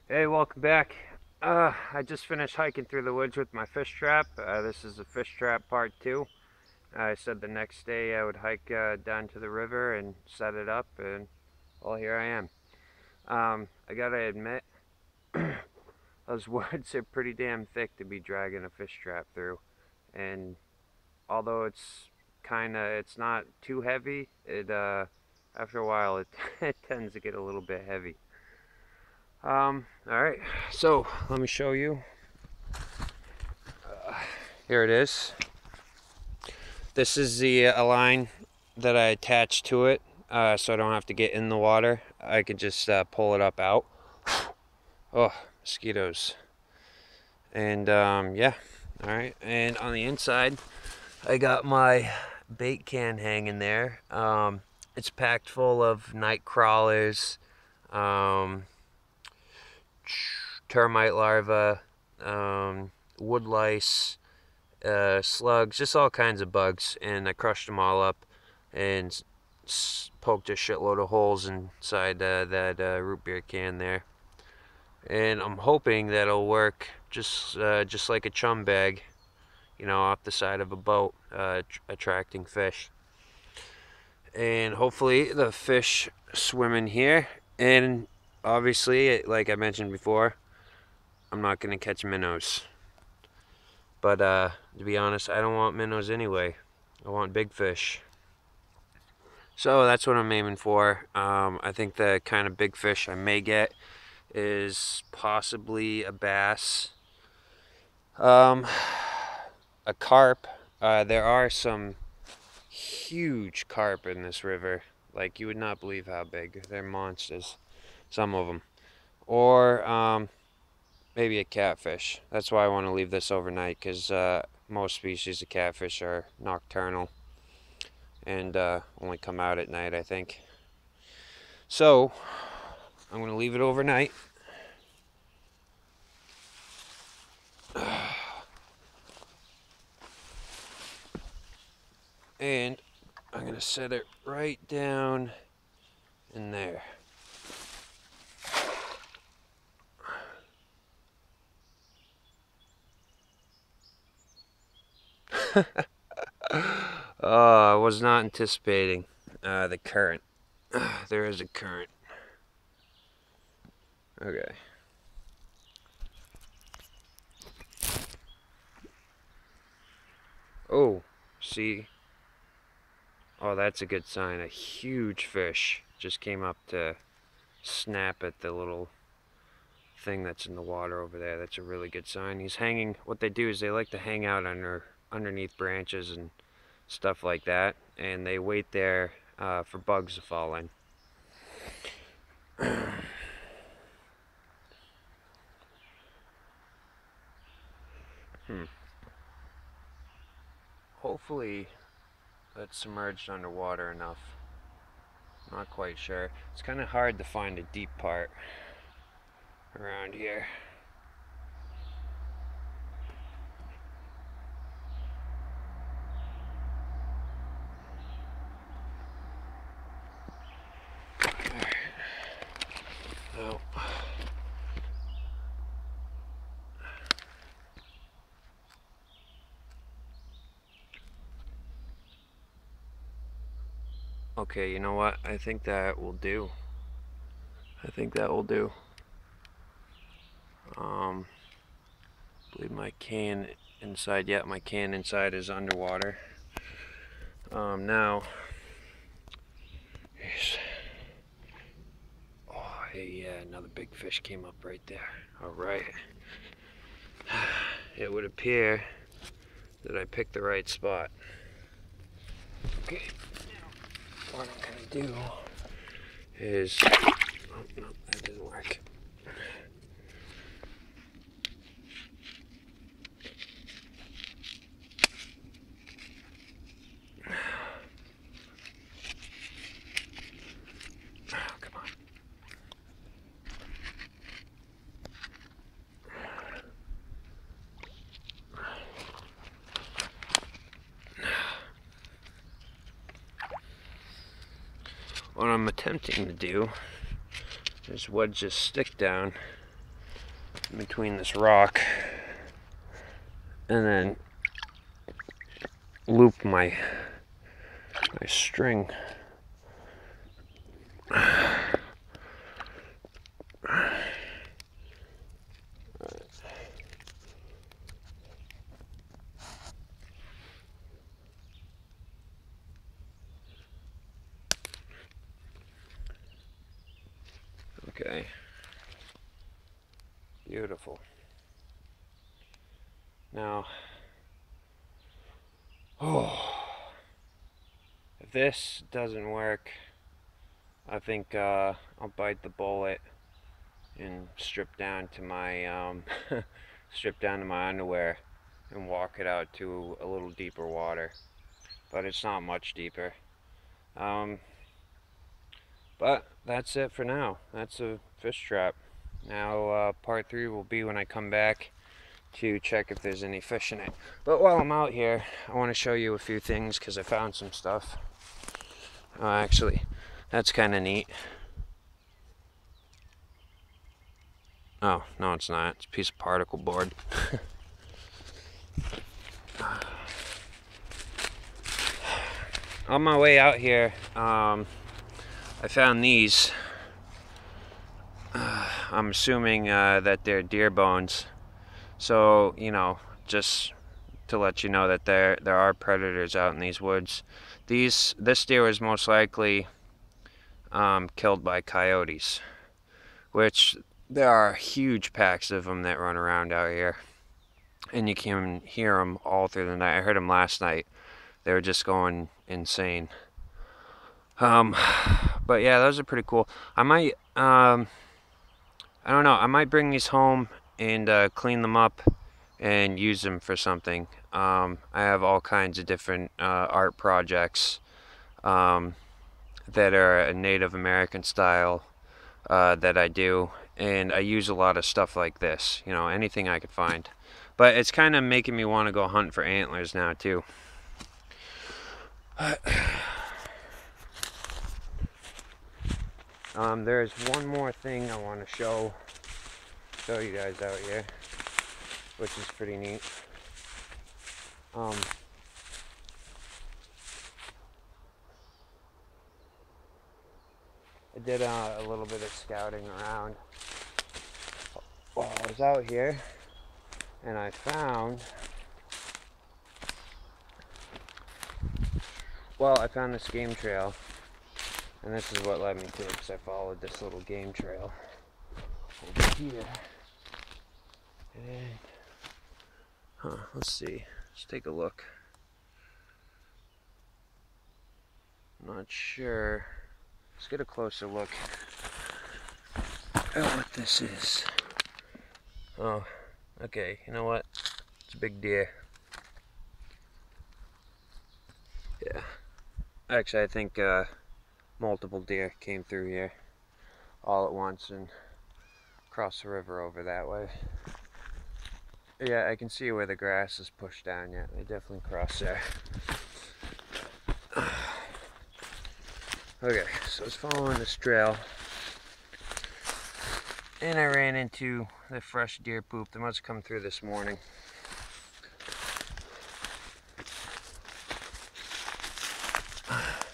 Hey, welcome back. I just finished hiking through the woods with my fish trap. This is the fish trap part 2. I said the next day I would hike down to the river and set it up, and well, here I am. I gotta admit, those woods are pretty damn thick to be dragging a fish trap through, and although it's not too heavy, after a while it tends to get a little bit heavy. All right, so let me show you. Here it is. This is the line that I attached to it, so I don't have to get in the water. I can just pull it up out. Oh, mosquitoes. And yeah, all right. And on the inside, I got my bait can hanging there. It's packed full of night crawlers, um, termite larvae, wood lice, slugs, just all kinds of bugs, and I crushed them all up and poked a shitload of holes inside that root beer can there. And I'm hoping that it'll work just like a chum bag, off the side of a boat, attracting fish. And hopefully the fish swim in here. And obviously, like I mentioned before, I'm not going to catch minnows. But to be honest, I don't want minnows anyway. I want big fish. So that's what I'm aiming for. I think the kind of big fish I may get is possibly a bass, a carp. There are some huge carp in this river. Like, you would not believe how big. They're monsters, some of them. Or maybe a catfish. That's why I want to leave this overnight, because most species of catfish are nocturnal and only come out at night, I think. So I'm going to leave it overnight. And I'm going to set it right down in there. I was not anticipating the current. There is a current. Okay. Oh, see? Oh, that's a good sign. A huge fish just came up to snap at the little thing that's in the water over there. That's a really good sign. He's hanging. What they do is they like to hang out underneath branches and stuff like that, and they wait there for bugs to fall in. Hopefully that's submerged underwater enough. Not quite sure. It's kind of hard to find a deep part around here. Oh. Okay, you know what? I think that will do. I think that will do. I believe my can inside, yeah, my can inside is underwater. Now, oh, hey, yeah, another big fish came up right there. All right. It would appear that I picked the right spot. Okay, now what I'm gonna do is, oh no, that didn't work. Oh, come on. What I'm attempting to do just wedge this stick down between this rock and then loop my string. Okay, beautiful. Now, if this doesn't work, I think I'll bite the bullet and strip down to my strip down to my underwear and walk it out to a little deeper water. But it's not much deeper. But that's it for now. That's a fish trap. Now part 3 will be when I come back to check if there's any fish in it. But while I'm out here, I want to show you a few things because I found some stuff. Actually, that's kind of neat. Oh, no it's not. It's a piece of particle board. On my way out here, I found these. I'm assuming that they're deer bones. So, you know, just to let you know that there are predators out in these woods. This deer was most likely killed by coyotes, which there are huge packs of them that run around out here. And you can hear them all through the night. I heard them last night. They were just going insane. But yeah, those are pretty cool. I might, I don't know, I might bring these home and clean them up and use them for something. I have all kinds of different art projects that are a Native American style that I do, and I use a lot of stuff like this, you know, anything I could find. But it's kind of making me want to go hunt for antlers now too. There's one more thing I want to show you guys out here, which is pretty neat. I did a little bit of scouting around while I was out here, and I found, I found this game trail, and this is what led me to it, because I followed this little game trail over here. And, let's see, let's take a look. I'm not sure. Let's get a closer look at what this is. Oh, okay, you know what? It's a big deer. Yeah. Actually, I think multiple deer came through here all at once and crossed the river over that way. Yeah, I can see where the grass is pushed down yet. They definitely crossed there. Okay, so I was following this trail and I ran into the fresh deer poop that must have come through this morning.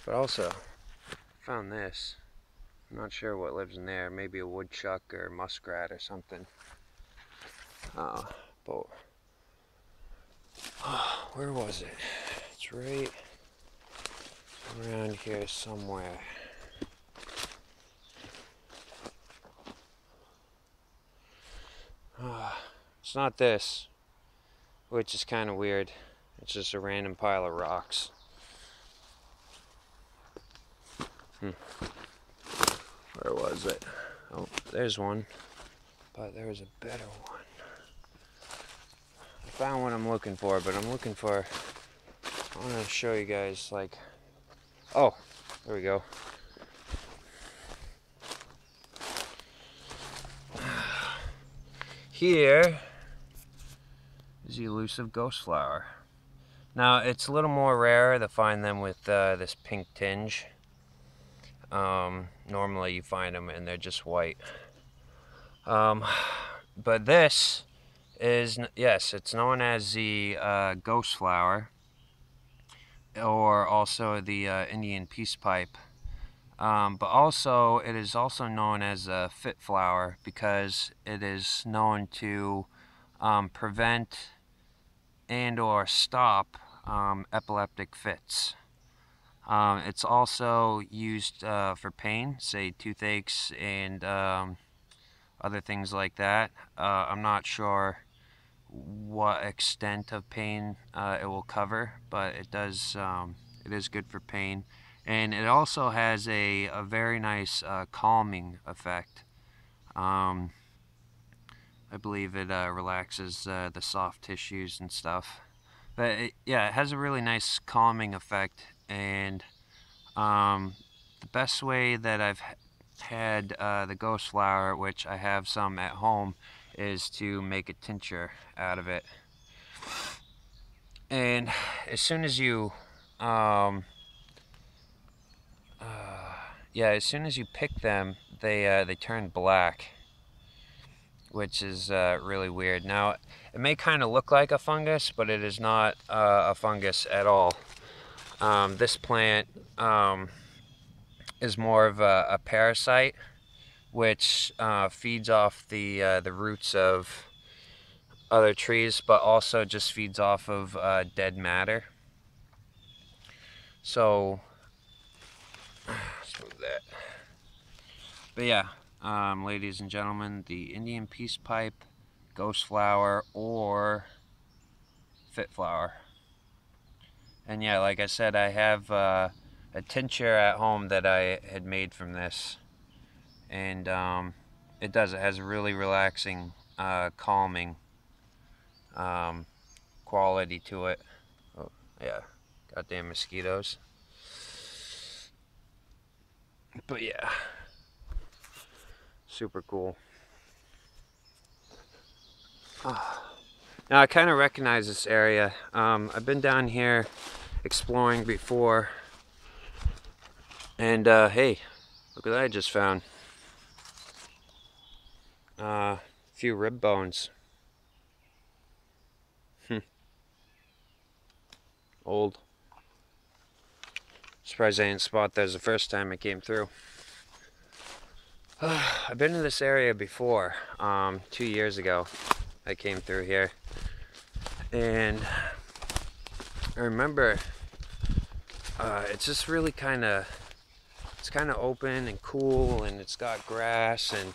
But also found this. I'm not sure what lives in there. Maybe a woodchuck or muskrat or something. But where was it? It's right around here somewhere. It's not this, which is kind of weird. It's just a random pile of rocks. Where was it? Oh, there's one. But there was a better one. I found what I'm looking for, but I'm looking for... I want to show you guys, like... Oh, there we go. Here is the elusive ghost flower. Now, it's a little more rare to find them with this pink tinge. Normally you find them and they're just white. But this is, yes, it's known as the ghost flower, or also the Indian peace pipe. But also, it is also known as a fit flower because it is known to prevent and or stop epileptic fits. It's also used for pain, say toothaches and other things like that. I'm not sure what extent of pain it will cover, but it does. It is good for pain, and it also has a very nice calming effect. I believe it relaxes the soft tissues and stuff. But yeah, it has a really nice calming effect, and the best way that I've had the ghost flower, which I have some at home, is to make a tincture out of it. And as soon as you, yeah, as soon as you pick them, they turn black, which is really weird. Now, it may kind of look like a fungus, but it is not a fungus at all. This plant is more of a parasite, which feeds off the roots of other trees, but also just feeds off of dead matter. So, let's move that. But yeah, ladies and gentlemen, the Indian peace pipe, ghost flower, or fit flower. And yeah, like I said, I have a tincture at home that I had made from this, and it has a really relaxing, calming quality to it. Oh, yeah, goddamn mosquitoes. But yeah, super cool. Now I kind of recognize this area. I've been down here exploring before, and hey, look what I just found. A few rib bones. Old. Surprised I didn't spot those the first time I came through. I've been to this area before. 2 years ago I came through here, and I remember it's just really it's kind of open and cool, and it's got grass, and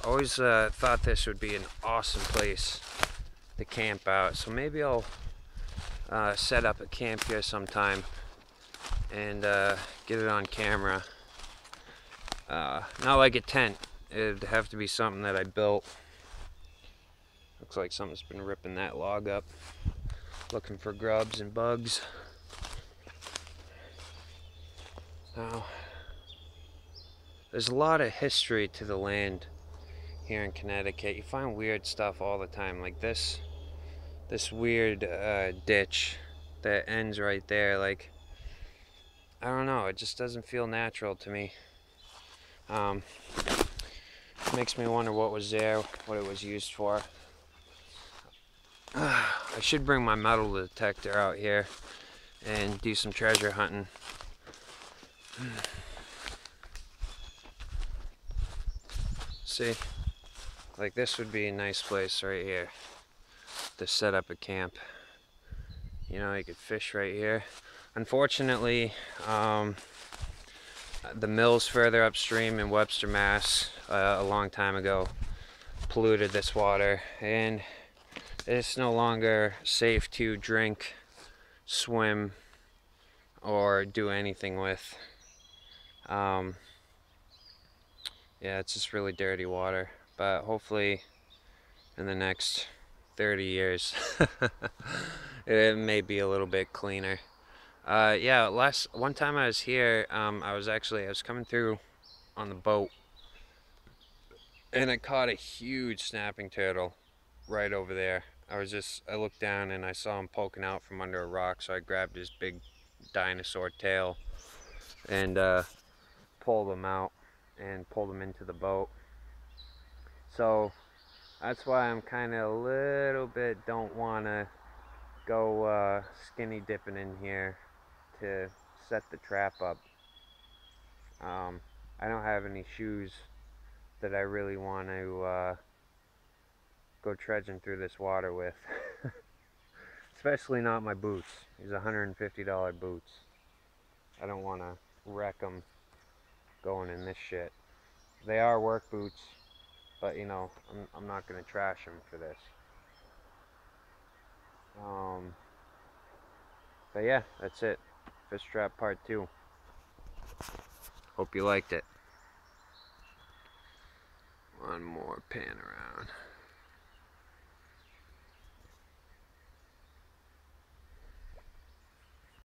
I always thought this would be an awesome place to camp out. So maybe I'll set up a camp here sometime and get it on camera. Not like a tent. It'd have to be something that I built. Looks like something's been ripping that log up, looking for grubs and bugs. Now, there's a lot of history to the land here in Connecticut. You find weird stuff all the time, like this weird ditch that ends right there. Like, I don't know, it just doesn't feel natural to me. Makes me wonder what was there, what it was used for. I should bring my metal detector out here and do some treasure hunting. See, like this would be a nice place right here to set up a camp. You know, you could fish right here. Unfortunately, the mills further upstream in Webster, Mass, a long time ago polluted this water, and it's no longer safe to drink, swim, or do anything with. Yeah, it's just really dirty water, but hopefully in the next 30 years it may be a little bit cleaner. Yeah, one time I was here, I was coming through on the boat, and I caught a huge snapping turtle right over there. I looked down and I saw him poking out from under a rock, so I grabbed his big dinosaur tail and pull them out and pull them into the boat. So that's why I'm kind of a little bit don't want to go skinny dipping in here to set the trap up. I don't have any shoes that I really want to go trudging through this water with. Especially not my boots. These $150 boots. I don't want to wreck them going in this shit. They are work boots, but you know, I'm not going to trash them for this. But yeah, that's it. Fish trap part 2. Hope you liked it. One more pan around.